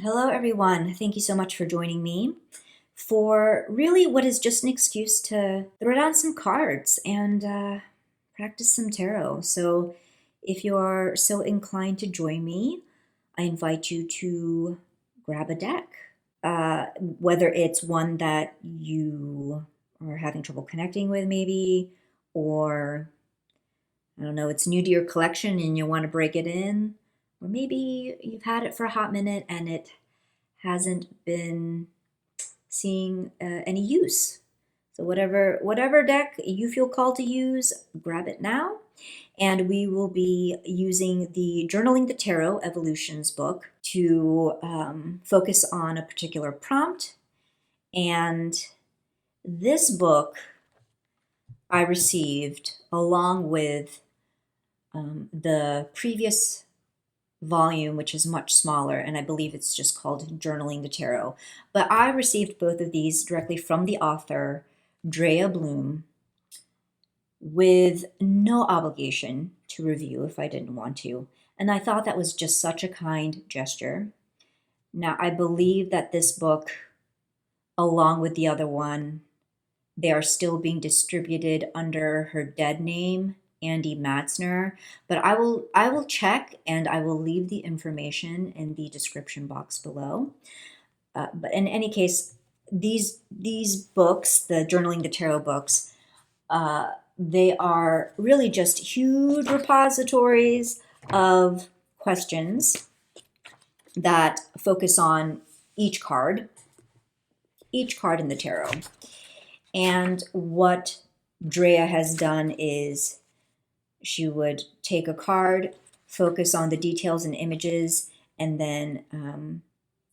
Hello, everyone. Thank you so much for joining me for really what is just an excuse to throw down some cards and practice some tarot. So, if you're so inclined to join me, I invite you to grab a deck, whether it's one that you are having trouble connecting with, maybe, or I don't know, it's new to your collection and you want to break it in, or maybe you've had it for a hot minute and it hasn't been seeing any use. So whatever deck you feel called to use, grab it now. And we will be using the Journaling the Tarot Evolutions book to focus on a particular prompt. And this book I received along with the previous volume, which is much smaller, and I believe it's just called Journaling the Tarot. But I received both of these directly from the author, Dreya Blume, with no obligation to review if I didn't want to. And I thought that was just such a kind gesture. Now, I believe that this book, along with the other one, they are still being distributed under her dead name, Andy Matzner, but I will check and I will leave the information in the description box below. But in any case, these books, the Journaling the Tarot books, they are really just huge repositories of questions that focus on each card in the tarot. And what Dreya has done is she would take a card, focus on the details and images, and then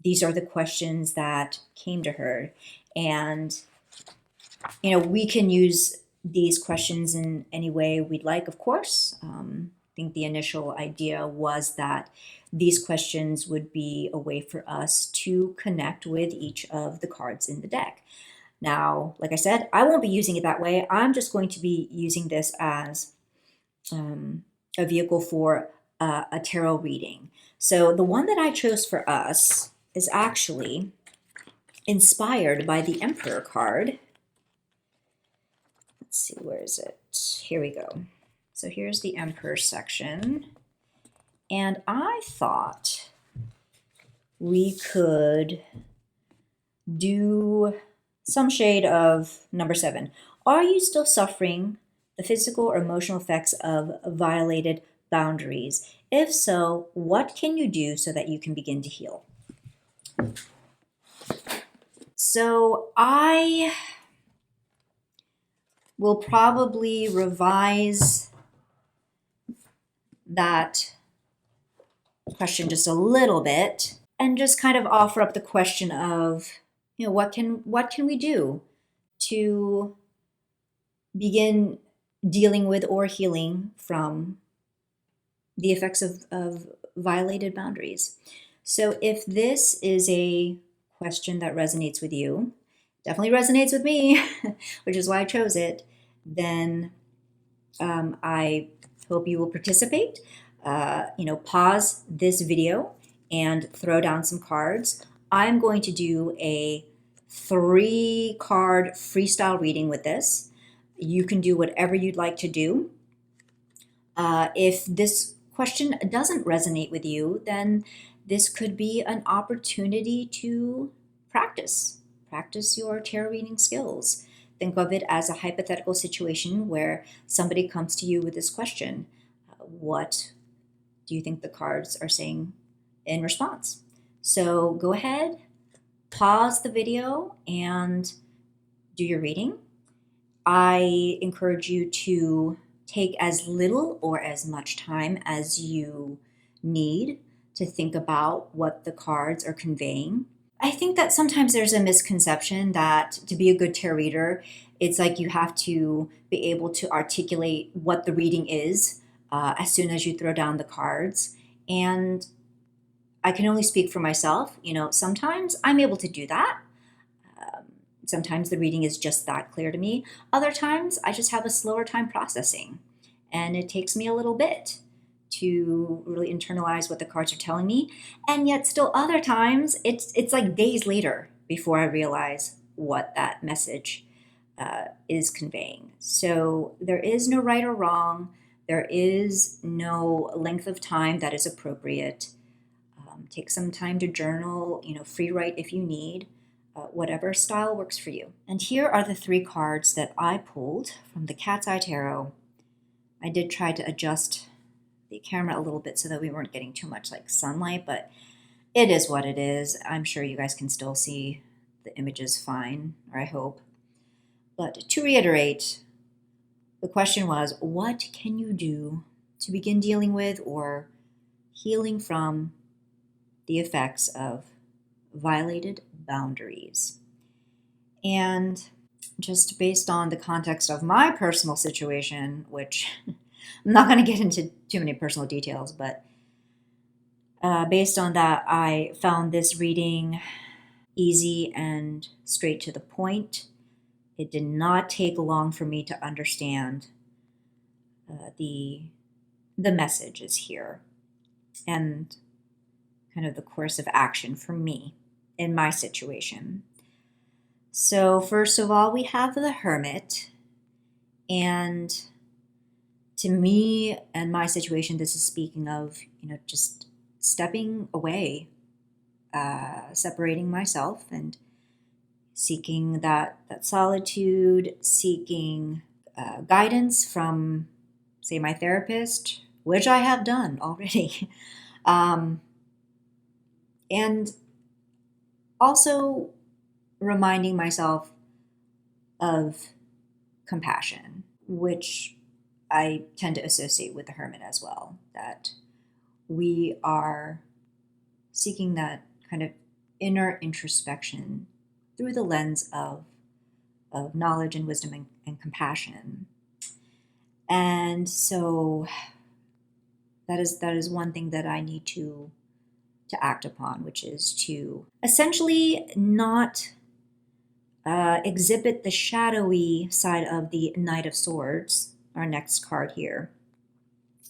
these are the questions that came to her. And, we can use these questions in any way we'd like, of course. I think the initial idea was that these questions would be a way for us to connect with each of the cards in the deck. Now, like I said, I won't be using it that way. I'm just going to be using this as a vehicle for a tarot reading. So the one that I chose for us is actually inspired by the Emperor card. Let's see, where is it? Here we go. So here's the Emperor section. And I thought we could do some shade of number 7. Are you still suffering the physical or emotional effects of violated boundaries? If so, what can you do so that you can begin to heal? So I will probably revise that question just a little bit and just kind of offer up the question of, what can we do to begin dealing with or healing from the effects of violated boundaries. So if this is a question that resonates with you, definitely resonates with me, which is why I chose it, then I hope you will participate. Pause this video and throw down some cards. I'm going to do a 3-card freestyle reading with this. You can do whatever you'd like to do. If this question doesn't resonate with you, then this could be an opportunity to practice your tarot reading skills. Think of it as a hypothetical situation where somebody comes to you with this question. What do you think the cards are saying in response? So go ahead, pause the video, and do your reading. I encourage you to take as little or as much time as you need to think about what the cards are conveying. I think that sometimes there's a misconception that to be a good tarot reader, it's like you have to be able to articulate what the reading is as soon as you throw down the cards. And I can only speak for myself. Sometimes I'm able to do that. Sometimes the reading is just that clear to me. Other times I just have a slower time processing, and it takes me a little bit to really internalize what the cards are telling me. And yet still other times it's like days later before I realize what that message is conveying. So there is no right or wrong. There is no length of time that is appropriate. Take some time to journal, free write if you need, whatever style works for you. And here are the 3 cards that I pulled from the Cat's Eye Tarot. I did try to adjust the camera a little bit so that we weren't getting too much like sunlight, but it is what it is. I'm sure you guys can still see the images fine, or I hope. But to reiterate, the question was, what can you do to begin dealing with or healing from the effects of violated boundaries? And just based on the context of my personal situation, which I'm not going to get into too many personal details, but based on that, I found this reading easy and straight to the point. It did not take long for me to understand the messages here and kind of the course of action for me in my situation. So first of all, we have the Hermit. And to me and my situation, this is speaking of, just stepping away, separating myself and seeking that solitude, seeking guidance from, say, my therapist, which I have done already. And also reminding myself of compassion, which I tend to associate with the Hermit as well, that we are seeking that kind of inner introspection through the lens of knowledge and wisdom and compassion. And so that is one thing that I need to act upon, which is to essentially not exhibit the shadowy side of the Knight of Swords, our next card here,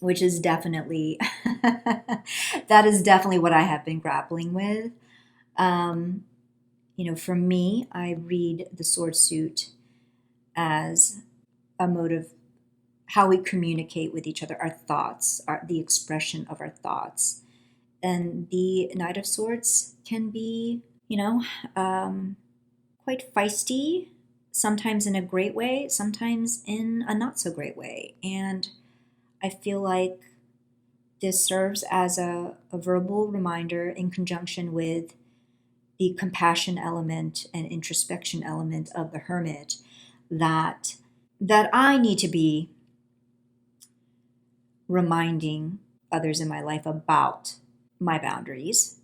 which is definitely, that is definitely what I have been grappling with. For me, I read the sword suit as a mode of how we communicate with each other, our thoughts, the expression of our thoughts. And the Knight of Swords can be, quite feisty, sometimes in a great way, sometimes in a not so great way. And I feel like this serves as a verbal reminder in conjunction with the compassion element and introspection element of the Hermit that I need to be reminding others in my life about my boundaries.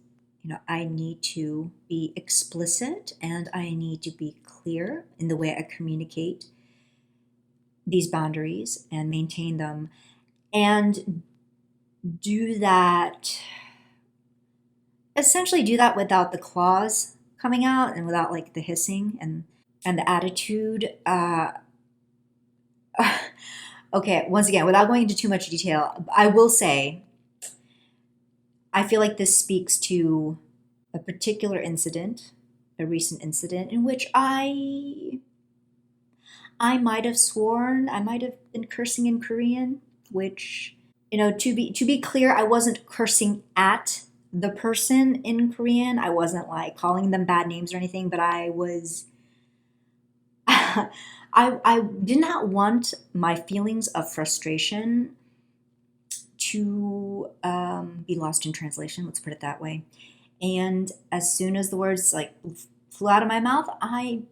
I need to be explicit and I need to be clear in the way I communicate these boundaries and maintain them, and essentially do that without the claws coming out and without like the hissing and the attitude. Okay, once again, without going into too much detail, I will say I feel like this speaks to a particular incident, a recent incident in which I might have sworn, I might have been cursing in Korean, which, to be clear, I wasn't cursing at the person in Korean. I wasn't like calling them bad names or anything, but I was I did not want my feelings of frustration to be lost in translation, let's put it that way. And as soon as the words like flew out of my mouth, I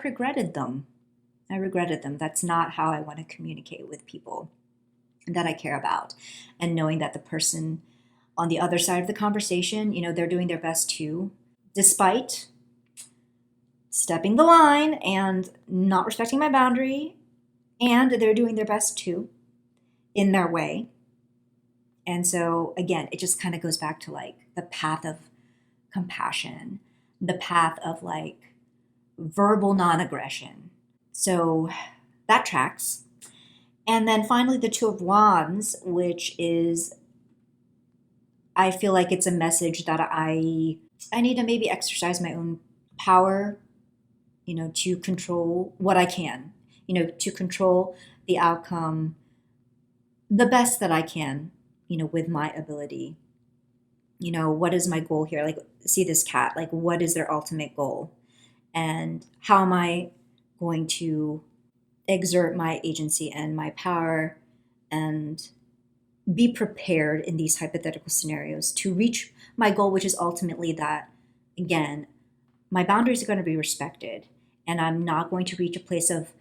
regretted them. I regretted them. That's not how I want to communicate with people that I care about. And knowing that the person on the other side of the conversation, they're doing their best too, despite stepping the line and not respecting my boundary, and they're doing their best too in their way. And so again, it just kind of goes back to like the path of compassion, the path of like verbal non-aggression. So that tracks. And then finally, the Two of Wands, which is, I feel like it's a message that I need to maybe exercise my own power, to control what I can, to control the outcome the best that I can, with my ability. What is my goal here? Like, see this cat, like, what is their ultimate goal? And how am I going to exert my agency and my power and be prepared in these hypothetical scenarios to reach my goal, which is ultimately that, again, my boundaries are going to be respected, and I'm not going to reach a place of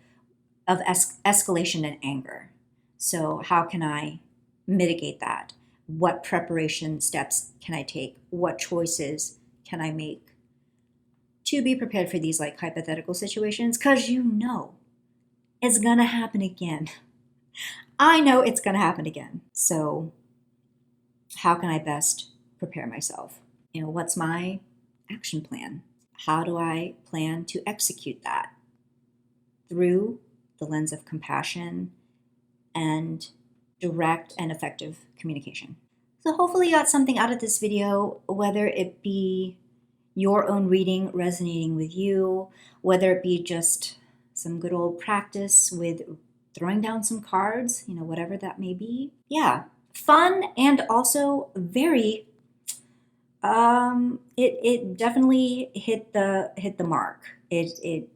escalation and anger. So how can I mitigate that? What preparation steps can I take? What choices can I make to be prepared for these like hypothetical situations? Because it's gonna happen again. I know it's gonna happen again. So how can I best prepare myself? What's my action plan? How do I plan to execute that? Through the lens of compassion and direct and effective communication. So hopefully you got something out of this video, whether it be your own reading resonating with you, whether it be just some good old practice with throwing down some cards, whatever that may be. Yeah, fun and also very it definitely hit the mark. It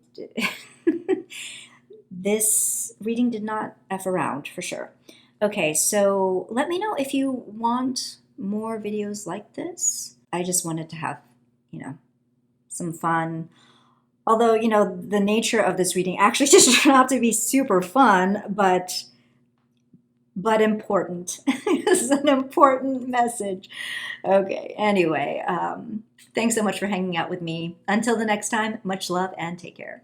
this reading did not F around for sure. Okay, so let me know if you want more videos like this. I just wanted to have, some fun. Although, the nature of this reading actually just turned out to be super fun, but important. This is an important message. Okay, anyway, thanks so much for hanging out with me. Until the next time, much love and take care.